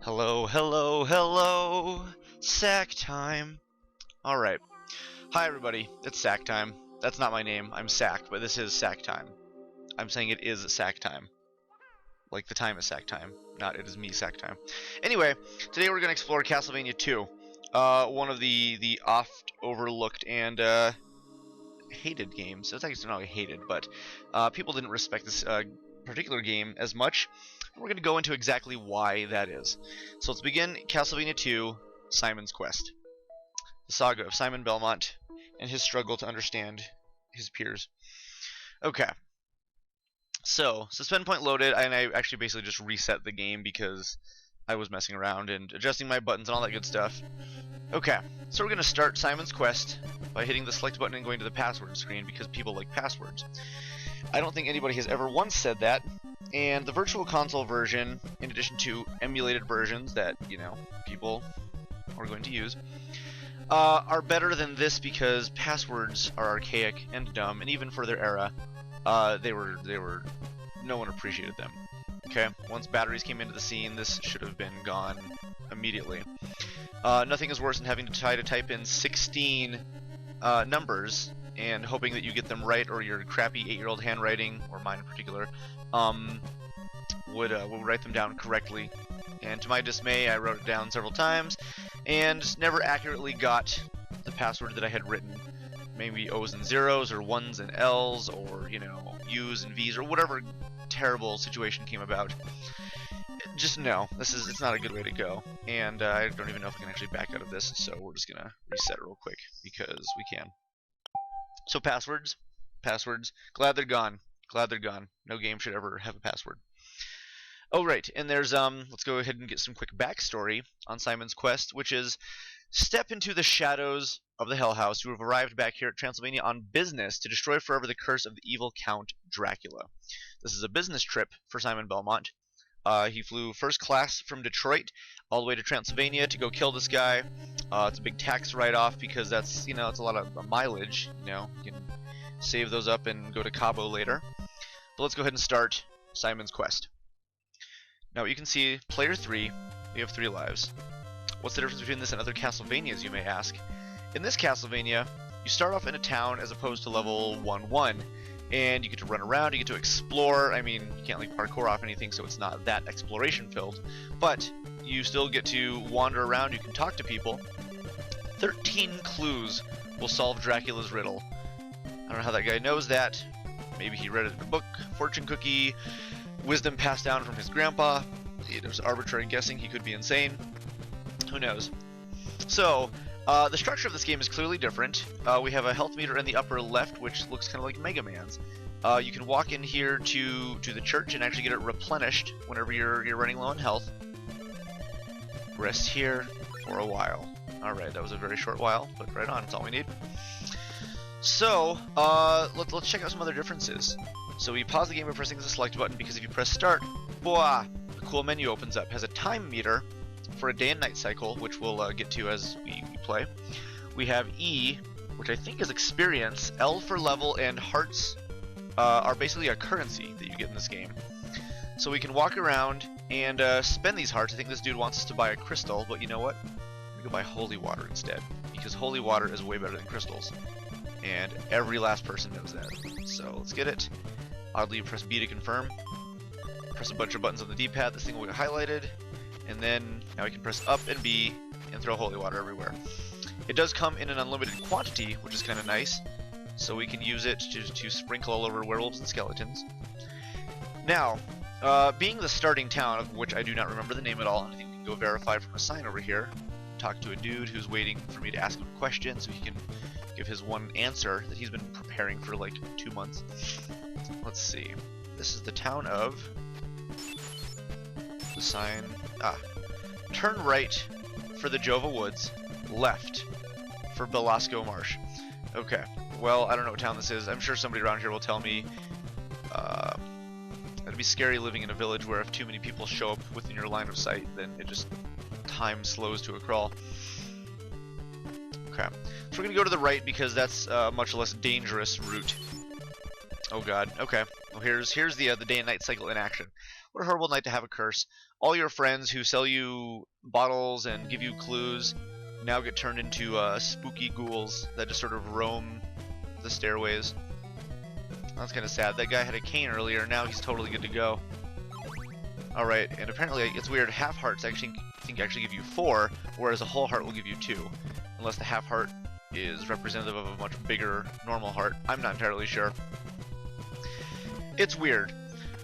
Hello, hello, hello! Sack time! Alright. Hi everybody, it's Sack time. That's not my name, I'm Sack, but this is Sack time. I'm saying it is Sack time. Like the time is Sack time, not it is me Sack time. Anyway, today we're going to explore Castlevania 2. One of the oft overlooked and hated games. It's actually not hated, but people didn't respect this particular game as much. We're going to go into exactly why that is. So let's begin Castlevania 2, Simon's Quest. The saga of Simon Belmont and his struggle to understand his peers. Okay. So, suspend point loaded, and I actually basically just reset the game because I was messing around and adjusting my buttons and all that good stuff. Okay, so we're going to start Simon's Quest by hitting the select button and going to the password screen because people like passwords. I don't think anybody has ever once said that, and the Virtual Console version, in addition to emulated versions that, you know, people are going to use, are better than this because passwords are archaic and dumb, and even for their era, no one appreciated them. Okay, once batteries came into the scene, this should have been gone immediately. Nothing is worse than having to try to type in 16 numbers and hoping that you get them right, or your crappy 8-year-old handwriting, or mine in particular, would write them down correctly. And to my dismay, I wrote it down several times and never accurately got the password that I had written. Maybe O's and zeros, or ones and L's, or, you know, U's and V's, or whatever terrible situation came about. Just no, it's not a good way to go, and I don't even know if I can actually back out of this, so we're just gonna reset it real quick because we can. So passwords, glad they're gone. No game should ever have a password. Oh right, and there's let's go ahead and get some quick backstory on Simon's Quest, which is step into the shadows of the Hell House. You have arrived back here at Transylvania on business to destroy forever the curse of the evil Count Dracula. This is a business trip for Simon Belmont. He flew first class from Detroit all the way to Transylvania to go kill this guy. It's a big tax write-off because that's, you know, it's a lot of mileage. You know, you can save those up and go to Cabo later. But let's go ahead and start Simon's Quest. Now you can see player 3, we have 3 lives. What's the difference between this and other Castlevanias, you may ask? In this Castlevania, you start off in a town as opposed to level 1-1. And you get to run around, you get to explore. I mean, you can't like parkour off anything, so it's not that exploration filled. But you still get to wander around, you can talk to people. 13 clues will solve Dracula's riddle. I don't know how that guy knows that. Maybe he read it in a book, fortune cookie, wisdom passed down from his grandpa. It was arbitrary guessing, he could be insane. Who knows? So, the structure of this game is clearly different. We have a health meter in the upper left, which looks kind of like Mega Man's. You can walk in here to the church and actually get it replenished whenever you're running low on health. Rest here for a while. Alright, that was a very short while, but right on, that's all we need. So, let's check out some other differences. So we pause the game by pressing the select button, because if you press start, boah, a cool menu opens up. It has a time meter for a day and night cycle, which we'll get to as we play. We have E, which I think is experience. L for level, and hearts are basically a currency that you get in this game. So we can walk around and spend these hearts. I think this dude wants us to buy a crystal, but you know what? I'm gonna go buy holy water instead, because holy water is way better than crystals. And every last person knows that. So let's get it. Oddly, you press B to confirm. Press a bunch of buttons on the D-pad, this thing will get highlighted. And then now we can press up and B and throw holy water everywhere. It does come in an unlimited quantity, which is kind of nice. So we can use it to sprinkle all over werewolves and skeletons. Now, being the starting town, of which I do not remember the name at all, and I think we can go verify from a sign over here. Talk to a dude who's waiting for me to ask him a question so he can give his one answer that he's been preparing for like 2 months. Let's see. This is the town of... The sign... Turn right for the Jova Woods, left for Belasco Marsh. Okay, well, I don't know what town this is. I'm sure somebody around here will tell me. It'd be scary living in a village where if too many people show up within your line of sight, then it just... time slows to a crawl. Okay, so we're gonna go to the right because that's a much less dangerous route. Oh god, okay. Well, here's the day and night cycle in action. What a horrible night to have a curse. All your friends who sell you bottles and give you clues now get turned into spooky ghouls that just sort of roam the stairways. That's kind of sad. That guy had a cane earlier, now he's totally good to go. Alright, and apparently it's weird, half hearts actually give you 4, whereas a whole heart will give you 2. Unless the half heart is representative of a much bigger normal heart. I'm not entirely sure. It's weird.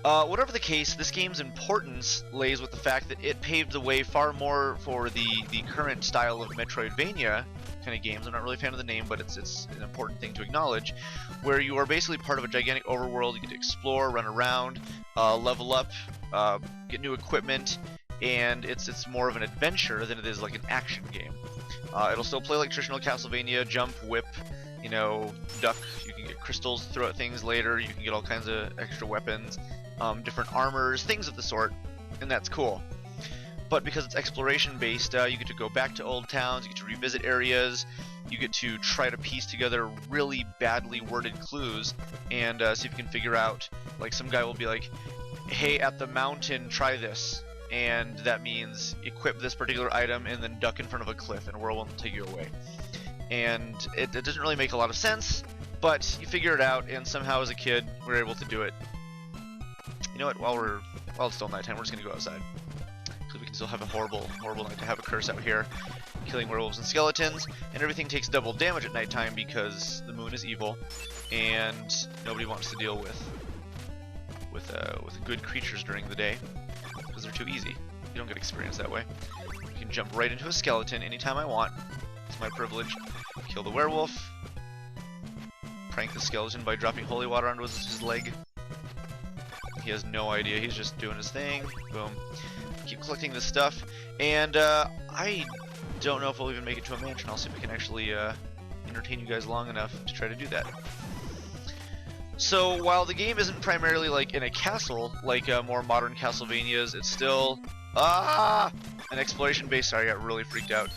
Whatever the case, this game's importance lays with the fact that it paved the way far more for the current style of Metroidvania kind of games. I'm not really a fan of the name, but it's an important thing to acknowledge, where you are basically part of a gigantic overworld. You get to explore, run around, level up, get new equipment, and it's more of an adventure than it is like an action game. It'll still play like traditional Castlevania, jump, whip, you know, duck. You can get crystals, throw at things later. You can get all kinds of extra weapons, different armors, things of the sort, and that's cool. But because it's exploration based, you get to go back to old towns, you get to revisit areas, you get to try to piece together really badly worded clues and see if you can figure out, like some guy will be like, hey, at the mountain, try this. And that means equip this particular item and then duck in front of a cliff and a whirlwind will take you away. And it doesn't really make a lot of sense, but you figure it out, and somehow as a kid we're able to do it. You know what, while it's still nighttime, we're just gonna go outside. Because we can still have a horrible night to have a curse out here. Killing werewolves and skeletons, and everything takes double damage at nighttime because the moon is evil, and nobody wants to deal with good creatures during the day. Because they're too easy. You don't get experience that way. I can jump right into a skeleton anytime I want. It's my privilege. Kill the werewolf. Prank the skeleton by dropping holy water onto his leg. He has no idea. He's just doing his thing. Boom. Keep collecting this stuff. And I don't know if we'll even make it to a mansion. I'll see if we can actually entertain you guys long enough to try to do that. So while the game isn't primarily like in a castle, like more modern Castlevanias, it's still an exploration-based. Sorry, I got really freaked out.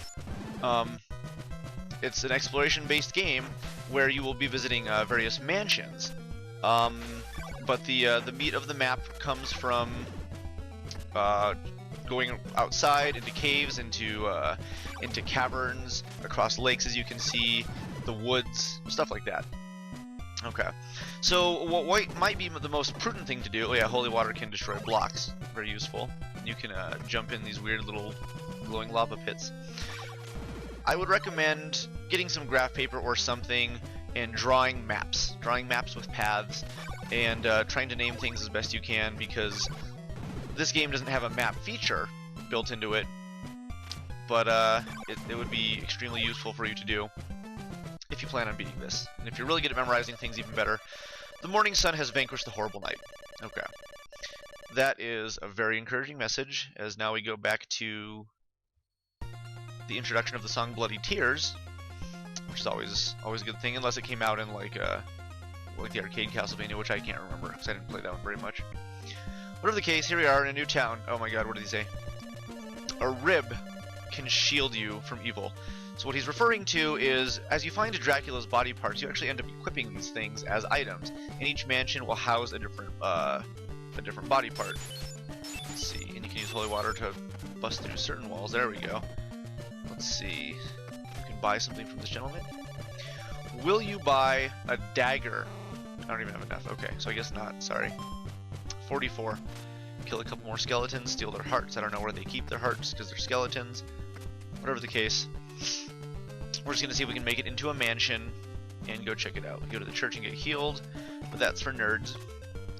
It's an exploration-based game where you will be visiting various mansions. But the meat of the map comes from going outside into caves, into caverns, across lakes, as you can see, the woods, stuff like that. Okay, so what might be the most prudent thing to do? Oh yeah, holy water can destroy blocks. Very useful. You can jump in these weird little glowing lava pits. I would recommend getting some graph paper or something and drawing maps with paths, and trying to name things as best you can, because this game doesn't have a map feature built into it, but it would be extremely useful for you to do if you plan on beating this. And if you're really good at memorizing things, even better. The morning sun has vanquished the horrible night. Okay. That is a very encouraging message, as now we go back to the introduction of the song Bloody Tears, which is always a good thing, unless it came out in like the arcade Castlevania, which I can't remember, because I didn't play that one very much. Whatever the case, here we are in a new town. Oh my god, what did he say? A rib can shield you from evil. So what he's referring to is, as you find Dracula's body parts, you actually end up equipping these things as items, and each mansion will house a different body part. Let's see, and you can use holy water to bust through certain walls. There we go. Let's see. You can buy something from this gentleman. Will you buy a dagger? I don't even have enough. Okay, so I guess not. Sorry. 44. Kill a couple more skeletons, steal their hearts. I don't know where they keep their hearts because they're skeletons. Whatever the case. We're just going to see if we can make it into a mansion and go check it out. Go to the church and get healed, but that's for nerds.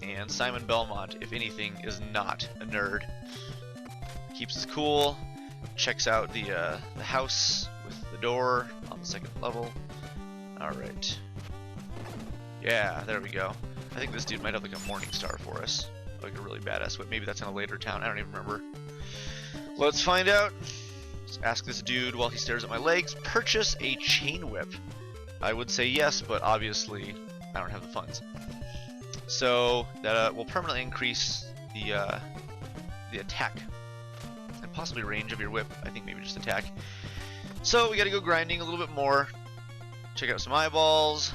And Simon Belmont, if anything, is not a nerd. Keeps us cool, checks out the house with the door on the second level. Alright. Yeah, there we go. I think this dude might have like a morning star for us. Like a really badass whip. Maybe that's in a later town. I don't even remember. Let's find out. Let's ask this dude while he stares at my legs. Purchase a chain whip. I would say yes, but obviously I don't have the funds. So that will permanently increase the attack and possibly range of your whip. I think maybe just attack. So we gotta go grinding a little bit more. Check out some eyeballs.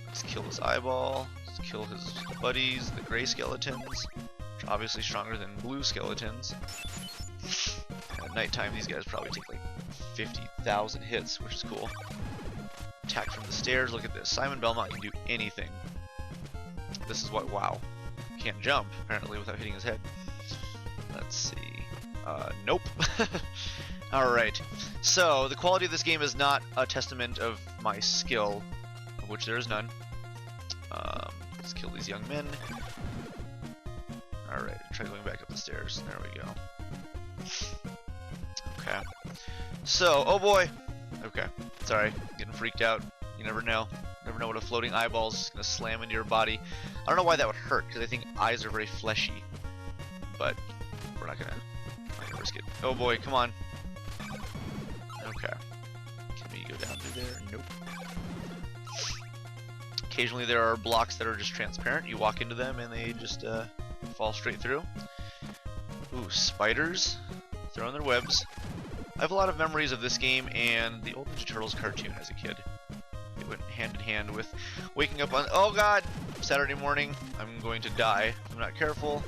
Let's kill this eyeball. Let's kill his buddies, the gray skeletons, which are obviously stronger than blue skeletons. At nighttime, these guys probably take like 50,000 hits, which is cool. Attack from the stairs. Look at this. Simon Belmont can do anything. This is what. Wow. Can't jump apparently without hitting his head. Let's see. Nope. All right. So the quality of this game is not a testament of my skill, of which there is none. Let's kill these young men. All right. Try going back up the stairs. There we go. Okay. So, oh boy. Okay. Sorry. Getting freaked out. You never know. Never know what a floating eyeball is gonna slam into your body. I don't know why that would hurt, because I think eyes are very fleshy. But we're not gonna risk it. Oh boy, come on. Okay. Can we go down through there? Nope. Occasionally there are blocks that are just transparent. You walk into them and they just fall straight through. Ooh, spiders throwing their webs. I have a lot of memories of this game and the old Ninja Turtles cartoon as a kid. It went hand in hand with waking up on, oh god, Saturday morning. I'm going to die if I'm not careful.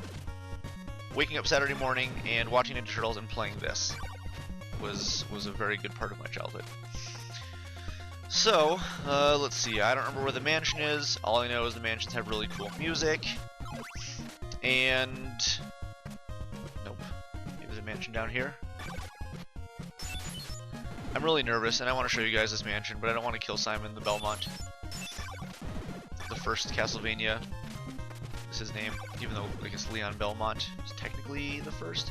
Waking up Saturday morning and watching Ninja Turtles and playing this was a very good part of my childhood. So, let's see. I don't remember where the mansion is. All I know is the mansions have really cool music. And nope. Maybe there's a mansion down here. I'm really nervous, and I want to show you guys this mansion, but I don't want to kill Simon the Belmont. The first Castlevania is his name, even though I guess Leon Belmont is technically the first.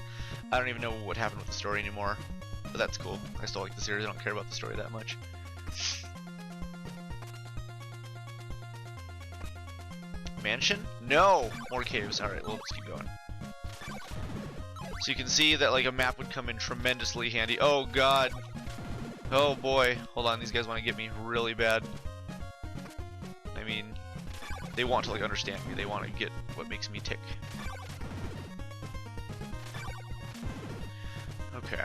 I don't even know what happened with the story anymore, but that's cool. I still like the series. I don't care about the story that much. Mansion? No! More caves. Alright, well, let's keep going. So you can see that like a map would come in tremendously handy. Oh god! Oh boy, hold on, these guys want to get me really bad. I mean, they want to like understand me, they want to get what makes me tick. Okay.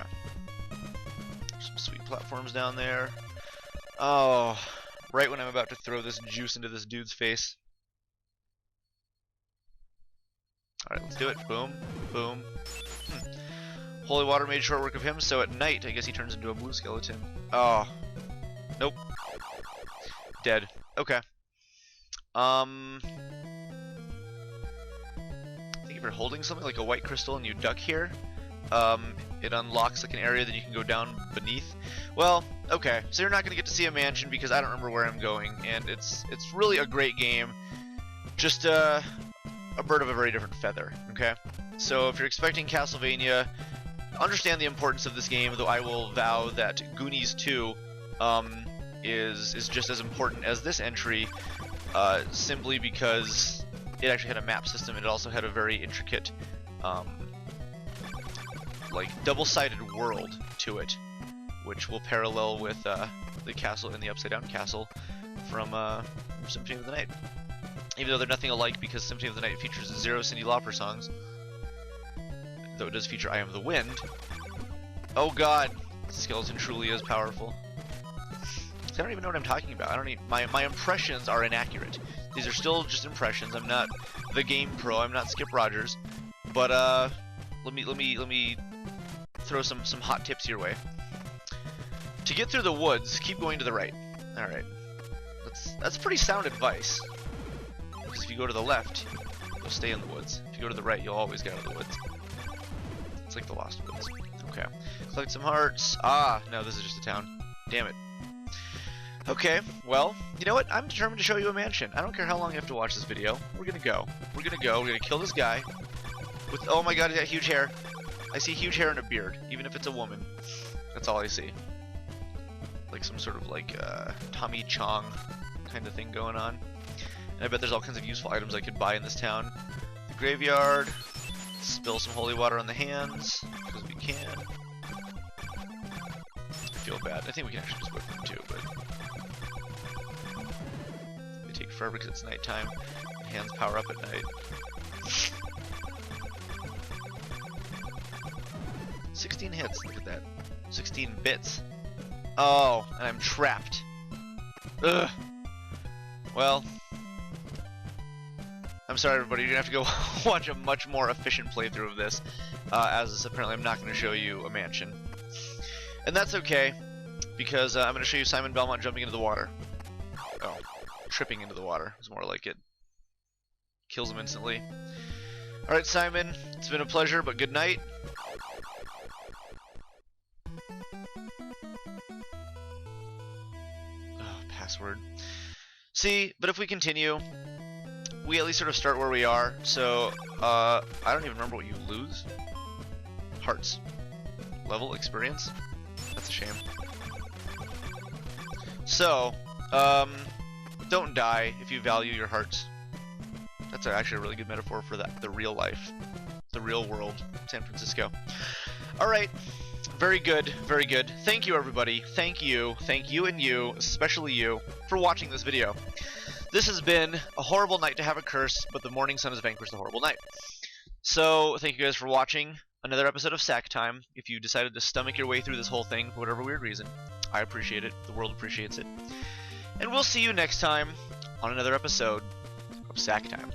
Some sweet platforms down there. Oh, right when I'm about to throw this juice into this dude's face. Alright, let's do it. Boom, boom. Holy water made short work of him, so at night, I guess he turns into a blue skeleton. Oh. Nope. Dead. Okay. I think if you're holding something like a white crystal and you duck here, it unlocks like an area that you can go down beneath. Well, okay, so you're not going to get to see a mansion because I don't remember where I'm going, and it's really a great game. Just a bird of a very different feather, okay? So if you're expecting Castlevania, understand the importance of this game, though I will vow that Goonies 2 is just as important as this entry, simply because it actually had a map system and it also had a very intricate like double-sided world to it, which will parallel with the castle in the Upside Down Castle from Symphony of the Night. Even though they're nothing alike, because Symphony of the Night features 0 Cyndi Lauper songs, though it does feature I Am the Wind. Oh god, skeleton truly is powerful. I don't even know what I'm talking about. I don't even, my impressions are inaccurate. These are still just impressions. I'm not the game pro. I'm not Skip Rogers. But let me throw some hot tips your way. To get through the woods, keep going to the right. All right, that's pretty sound advice. Because if you go to the left, you'll stay in the woods. If you go to the right, you'll always get out of the woods. It's like the Lost Woods. Okay. Collect some hearts. Ah, no, this is just a town. Damn it. Okay, well, you know what? I'm determined to show you a mansion. I don't care how long you have to watch this video. We're gonna go. We're gonna kill this guy. With, oh my god, he's got huge hair. I see huge hair and a beard, even if it's a woman. That's all I see. Like some sort of like Tommy Chong kind of thing going on. And I bet there's all kinds of useful items I could buy in this town. The graveyard. Spill some holy water on the hands, because we can. I feel bad. I think we can actually just whip them too, but they take forever because it's nighttime. Hands power up at night. 16 hits, look at that. 16 bits. Oh, and I'm trapped. Ugh. Well, I'm sorry, everybody. You're gonna have to go watch a much more efficient playthrough of this, as apparently I'm not gonna show you a mansion, and that's okay, because I'm gonna show you Simon Belmont jumping into the water. Oh, tripping into the water is more like it. Kills him instantly. All right, Simon. It's been a pleasure, but good night. Oh, password. See, but if we continue, we at least sort of start where we are. So, I don't even remember what you lose. Hearts. Level, experience? That's a shame. So, don't die if you value your hearts. That's actually a really good metaphor for that, the real life. The real world, San Francisco. Alright, very good, very good. Thank you, everybody. Thank you and you, especially you, for watching this video. This has been a horrible night to have a curse, but the morning sun has vanquished the horrible night. So, thank you guys for watching another episode of Sack Time. If you decided to stomach your way through this whole thing for whatever weird reason, I appreciate it. The world appreciates it. And we'll see you next time on another episode of Sack Time.